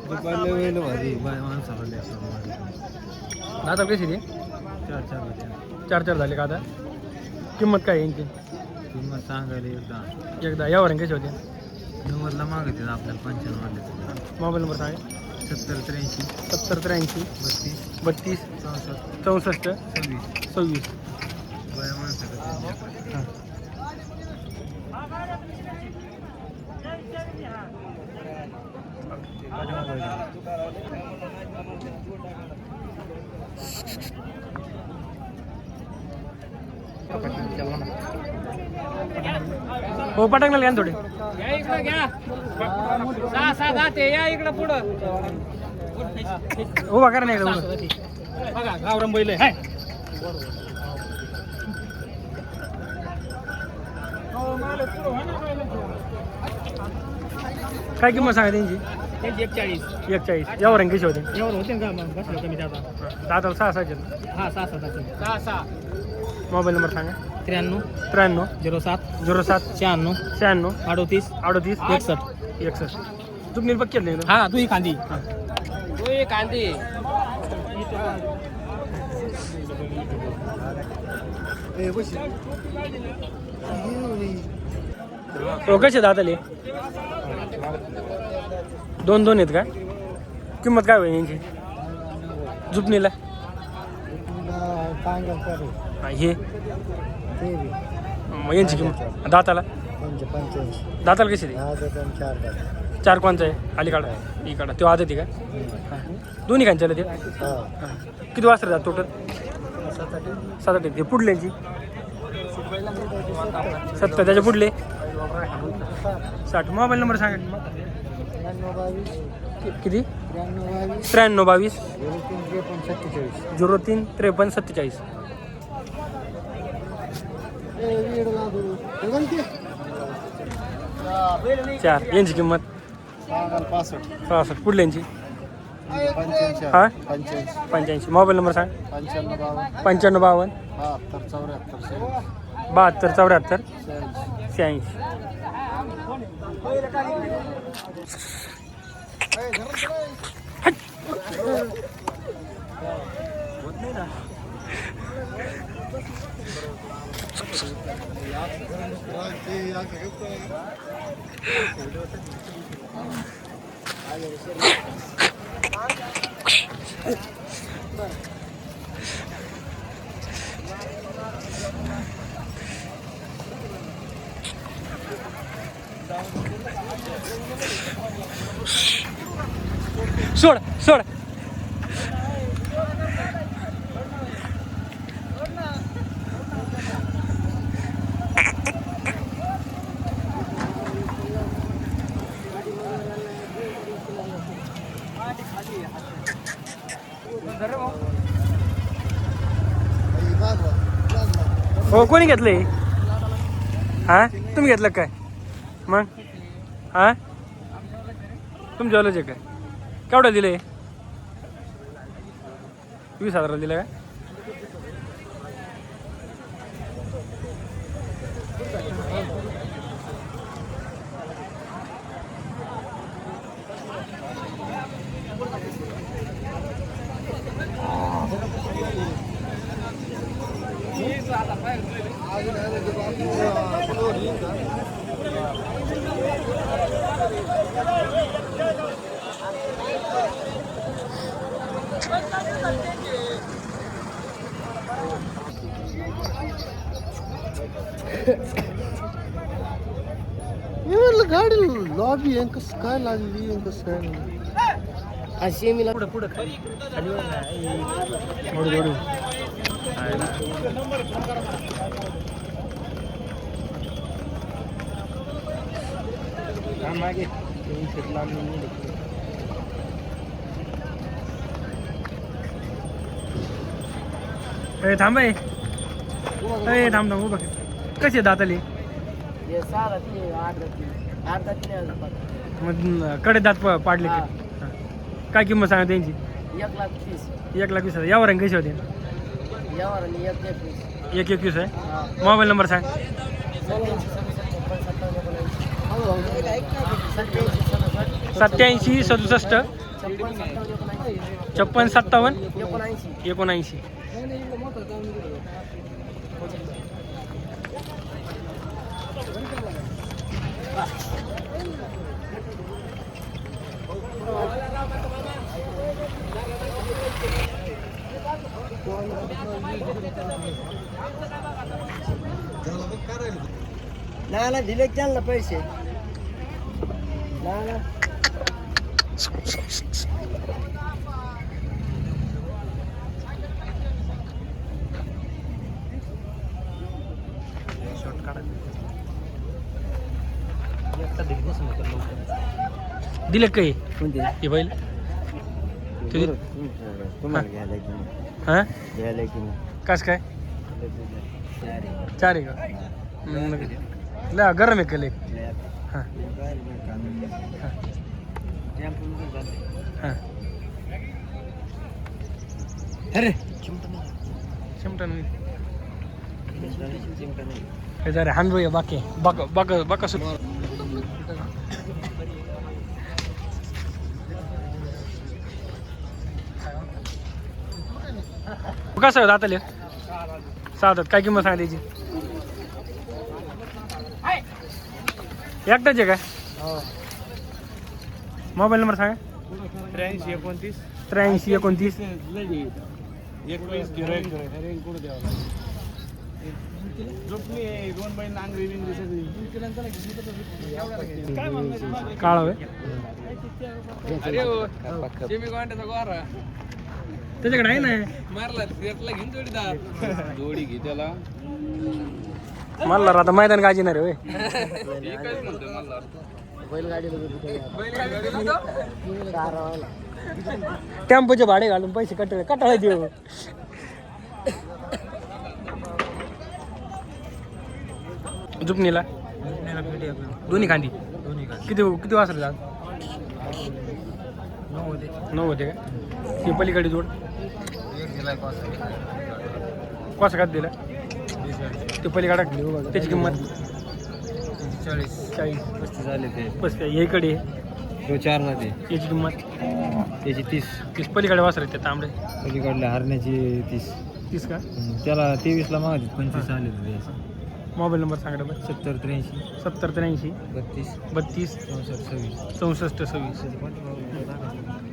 दुपारला वेळ भाजी बाय माणसाला आता कशी दे चार चार होत्या चार चार झाले का आता किंमत काय आहे यांची किंमत सांगायला एकदा यावर कशी होते नव्वदला मागते आपल्याला 95 वाटले मोबाईल नंबर सांगा 70 83 70 83 32 32 64 64 26 26 बाय माणसाला हां हो पटांगला घ्या ना थोडे या इकडं घ्या. सहा सहा जाते या इकडं पुढं. उभा करा नाही एकदा बघा गावरान बैल आहे. काय किंमत सांगा त्यांची त्यांची 41. 41 यावर कशी होते एवढं होते का मग बसलं कमी जाता. दादाला 6 साजेल हा सहा सहा जाते. सहा सहा मोबाईल नंबर सांगा 93 93 07 07 96 96 38 38 61. 61 तुम्ही बघ केलं हा तू ही कांदी तू ही कांदी. हो कसे दादाले दोन दोन आहेत का किंमत काय होईल यांची जुपणीला हे मग यांची किंमत दाताला दाताला कशी दे चार कोणचा आहे अलीकडा इकडा तो आदत आहे का दोन्ही कांच्याला ते किती वाजता जात टोटल 7-8 ते पुढल्यांची 70 त्याच्या पुढले 60 मोबाईल नंबर सांगा किती 93 22 03 53 47 चार यांची किंमत 65 पुढल्यांची हा 85 मोबाईल नंबर सांग 95 52 72 74 86 सोड सोड हो कोणी घेतलंय हा तुम्ही घेतलं काय मग हा तुमच्यावालंच आहे काय केवढं दिले 20,000 दिलं का गाडी लॉबी कस काय लागली कस काय अशी मी पुढं पुढं खाली खाली एवढी एवढी मागे थांब थांब थांब बघ कशी दात आली मग कडे दात पाडले का? काय किंमत सांगा त्यांची 1,20,000 यावर कशी होते 1,21 आहे मोबाईल नंबर सांग 87 67 56 57 79. ना दिले त्यांना पैसे ना दिले काही कोणते हे बैल तुम्हाला घ्यायला की हां घ्यायला की कस काय 4 आहे का ला गरम आहे कले हां हां अरे चिमटा नाही हे जरा हान रो बाकी बक बक बक कसं दाताले 6 काय किंमत सांगा त्याची एकटाच आहे काय मोबाईल नंबर सांगा 83 83 29 काळ त्याच्याकडे आहे ना मारला घेऊन जोडी घे त्याला मला आता मैदान गाजीणार आहे टेम्पोचे भाडे घालून पैसे कटाळा देऊ जुपणीला दोन्ही खांदी किती किती वाजता जात 9 होते का ती पलीकडे जोड कसं का दिलं ते पलीकडे त्याची किंमत 40 झाले ते 35 इकडे 4 मध्ये याची किंमत त्याची 30 पलीकडे वासर त्या तांबडे पलीकडल्या हरण्याची 30 का त्याला 23 ला मागत 25 आले मोबाईल नंबर सांगा बरं 70 83 70 83 32 32 64 26 64 26